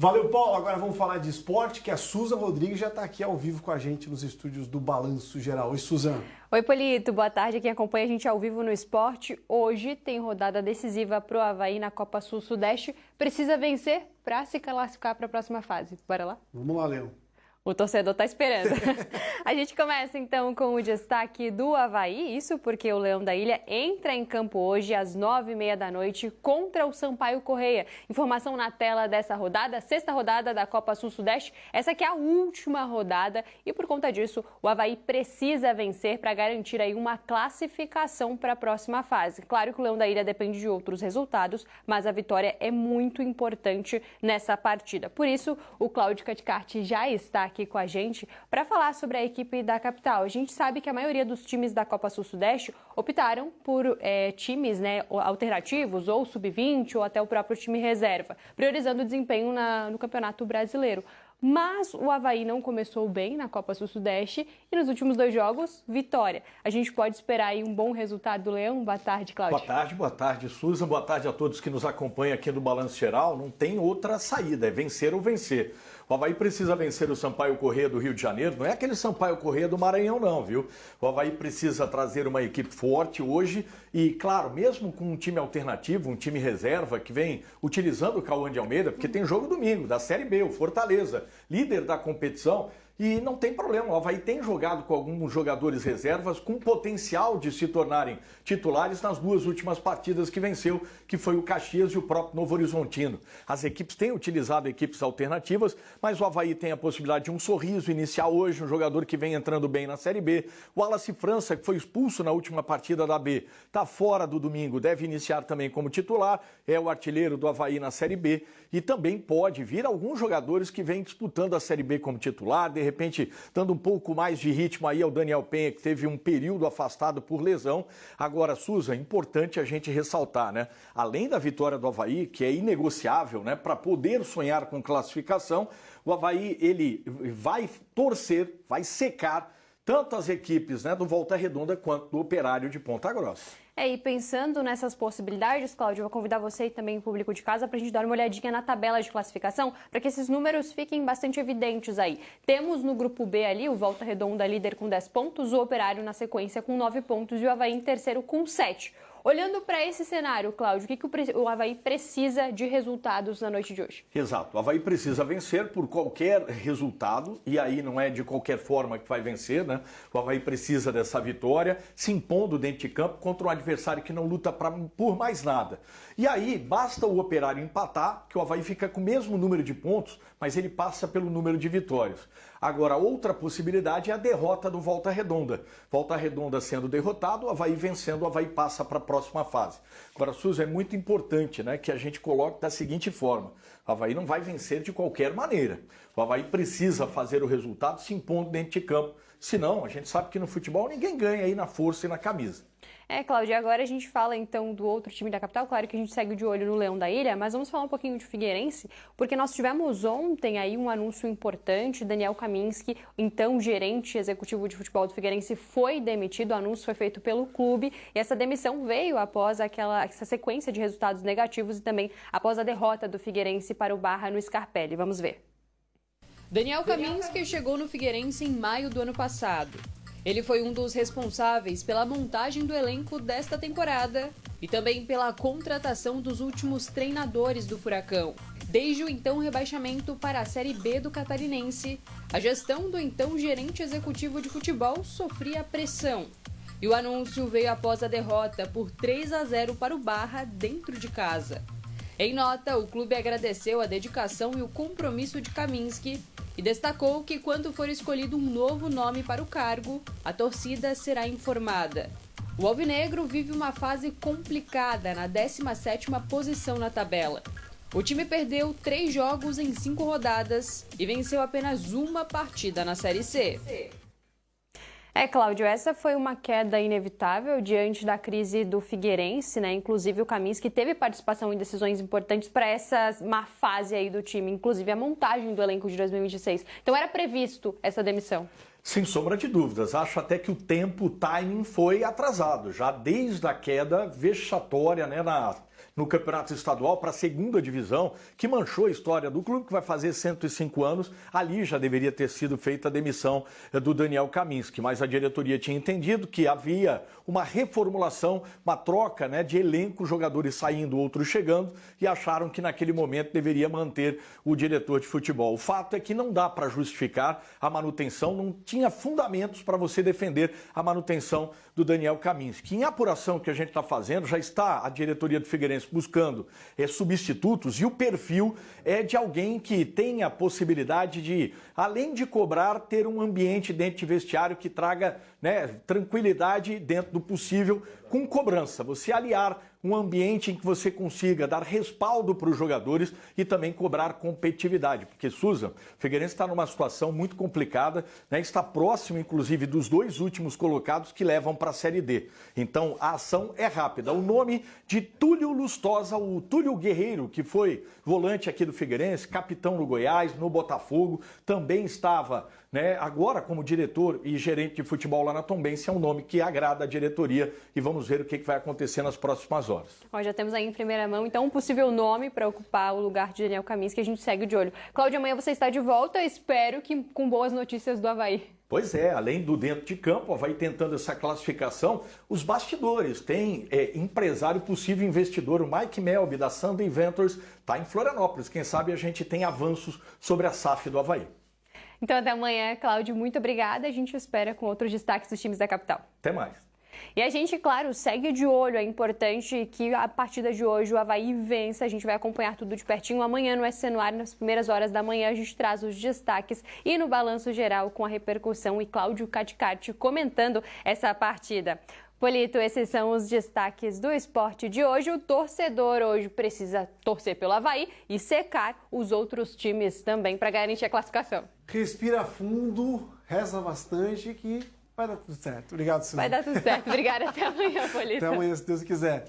Valeu, Paulo. Agora vamos falar de esporte, que a Susan Rodrigues já está aqui ao vivo com a gente nos estúdios do Balanço Geral. Oi, Susan. Oi, Polito. Boa tarde. Quem acompanha a gente ao vivo no esporte. Hoje tem rodada decisiva para o Avaí na Copa Sul-Sudeste. Precisa vencer para se classificar para a próxima fase. Bora lá? Vamos lá, Leão. O torcedor está esperando. A gente começa então com o destaque do Avaí, isso porque o Leão da Ilha entra em campo hoje às 9h30 da noite contra o Sampaio Corrêa. Informação na tela dessa rodada, sexta rodada da Copa Sul-Sudeste. Essa aqui é a última rodada e por conta disso o Avaí precisa vencer para garantir aí uma classificação para a próxima fase. Claro que o Leão da Ilha depende de outros resultados, mas a vitória é muito importante nessa partida. Por isso, o Cláudio Caticarte já está aqui com a gente para falar sobre a equipe da capital. A gente sabe que a maioria dos times da Copa Sul-Sudeste optaram por times alternativos, ou sub-20, ou até o próprio time reserva, priorizando o desempenho no Campeonato Brasileiro. Mas o Avaí não começou bem na Copa Sul-Sudeste e nos últimos 2 jogos, vitória. A gente pode esperar aí um bom resultado do Leão? Boa tarde, Cláudio. Boa tarde, Susan. Boa tarde a todos que nos acompanham aqui no Balanço Geral. Não tem outra saída, é vencer ou vencer. O Avaí precisa vencer o Sampaio Corrêa do Rio de Janeiro. Não é aquele Sampaio Corrêa do Maranhão, não, viu? O Avaí precisa trazer uma equipe forte hoje e, claro, mesmo com um time alternativo, um time reserva que vem utilizando o Cauã de Almeida, porque tem jogo domingo da Série B, o Fortaleza, líder da competição. E não tem problema, o Avaí tem jogado com alguns jogadores reservas com potencial de se tornarem titulares nas 2 últimas partidas que venceu, que foi o Caxias e o próprio Novo Horizontino. As equipes têm utilizado equipes alternativas, mas o Avaí tem a possibilidade de um sorriso inicial hoje, um jogador que vem entrando bem na Série B. O Wallace França, que foi expulso na última partida da B, está fora do domingo, deve iniciar também como titular, é o artilheiro do Avaí na Série B e também pode vir alguns jogadores que vêm disputando a Série B como titular, de repente dando um pouco mais de ritmo aí ao Daniel Penha, que teve um período afastado por lesão. Agora, Susan, importante a gente ressaltar, né? Além da vitória do Avaí, que é inegociável, né? Para poder sonhar com classificação, o Avaí, ele vai torcer, vai secar tanto as equipes, né, do Volta Redonda quanto do Operário de Ponta Grossa. E pensando nessas possibilidades, Cláudio, eu vou convidar você e também o público de casa para a gente dar uma olhadinha na tabela de classificação, para que esses números fiquem bastante evidentes aí. Temos no grupo B ali o Volta Redonda líder com 10 pontos, o Operário na sequência com 9 pontos e o Avaí em terceiro com 7. Olhando para esse cenário, Cláudio, o que o Avaí precisa de resultados na noite de hoje? Exato, o Avaí precisa vencer por qualquer resultado, e aí não é de qualquer forma que vai vencer, né? O Avaí precisa dessa vitória, se impondo dentro de campo contra um adversário que não luta por mais nada. E aí basta o Operário empatar, que o Avaí fica com o mesmo número de pontos, mas ele passa pelo número de vitórias. Agora, outra possibilidade é a derrota do Volta Redonda. Volta Redonda sendo derrotado, o Avaí vencendo, o Avaí passa para a próxima fase. Agora, Suzy, é muito importante, né, que a gente coloque da seguinte forma: o Avaí não vai vencer de qualquer maneira. O Avaí precisa fazer o resultado se impondo dentro de campo. Senão, a gente sabe que no futebol ninguém ganha aí na força e na camisa. Cláudia, agora a gente fala então do outro time da capital. Claro que a gente segue de olho no Leão da Ilha, mas vamos falar um pouquinho de Figueirense, porque nós tivemos ontem aí um anúncio importante. Daniel Kaminski, então gerente executivo de futebol do Figueirense, foi demitido. O anúncio foi feito pelo clube e essa demissão veio após essa sequência de resultados negativos e também após a derrota do Figueirense para o Barra no Scarpelli. Vamos ver. Daniel Kaminski chegou no Figueirense em maio do ano passado. Ele foi um dos responsáveis pela montagem do elenco desta temporada e também pela contratação dos últimos treinadores do Furacão. Desde o então rebaixamento para a Série B do Catarinense, a gestão do então gerente executivo de futebol sofria pressão. E o anúncio veio após a derrota por 3-0 para o Barra dentro de casa. Em nota, o clube agradeceu a dedicação e o compromisso de Kaminski e destacou que quando for escolhido um novo nome para o cargo, a torcida será informada. O alvinegro vive uma fase complicada na 17ª posição na tabela. O time perdeu 3 jogos em 5 rodadas e venceu apenas uma partida na Série C. Cláudio, essa foi uma queda inevitável diante da crise do Figueirense, né? Inclusive o Kaminski teve participação em decisões importantes para essa má fase aí do time, inclusive a montagem do elenco de 2026. Então era previsto essa demissão? Sem sombra de dúvidas. Acho até que o timing foi atrasado, já desde a queda vexatória, né, no campeonato estadual para a segunda divisão, que manchou a história do clube, que vai fazer 105 anos. Ali já deveria ter sido feita a demissão do Daniel Kaminski, mas a diretoria tinha entendido que havia uma reformulação, uma troca, né, de elenco, jogadores saindo, outros chegando, e acharam que naquele momento deveria manter o diretor de futebol. O fato é que não dá para justificar a manutenção, não tinha fundamentos para você defender a manutenção do Daniel Kaminski. Em apuração que a gente está fazendo, já está a diretoria do Figueirense buscando substitutos, e o perfil é de alguém que tenha a possibilidade de, além de cobrar, ter um ambiente dentro de vestiário que traga, né, tranquilidade dentro do possível, com cobrança. Você aliar um ambiente em que você consiga dar respaldo para os jogadores e também cobrar competitividade. Porque, Susan, o Figueirense está numa situação muito complicada, né? Está próximo, inclusive, dos 2 últimos colocados que levam para a Série D. Então, a ação é rápida. O nome de Túlio Lustosa, o Túlio Guerreiro, que foi volante aqui do Figueirense, capitão no Goiás, no Botafogo, também estava, né, agora como diretor e gerente de futebol lá na Tombense. É um nome que agrada a diretoria e vamos ver o que vai acontecer nas próximas horas. Ó, já temos aí em primeira mão, então, um possível nome para ocupar o lugar de Daniel Kaminski, que a gente segue de olho. Cláudio, amanhã você está de volta, espero que com boas notícias do Avaí. Pois é, além do dentro de campo, vai tentando essa classificação, os bastidores. Tem empresário possível investidor, o Mike Melby, da Sunday Ventures, está em Florianópolis. Quem sabe a gente tem avanços sobre a SAF do Avaí. Então, até amanhã, Cláudio, muito obrigada. A gente espera com outros destaques dos times da capital. Até mais. E a gente, claro, segue de olho. É importante que a partida de hoje o Avaí vença. A gente vai acompanhar tudo de pertinho. Amanhã no SC no Ar, nas primeiras horas da manhã, a gente traz os destaques e no balanço geral com a repercussão e Cláudio Caticati comentando essa partida. Polito, esses são os destaques do esporte de hoje. O torcedor hoje precisa torcer pelo Avaí e secar os outros times também para garantir a classificação. Respira fundo, reza bastante que vai dar tudo certo. Obrigado, Silvio. Vai dar tudo certo. Obrigada. Até amanhã, Polito. Até amanhã, se Deus quiser.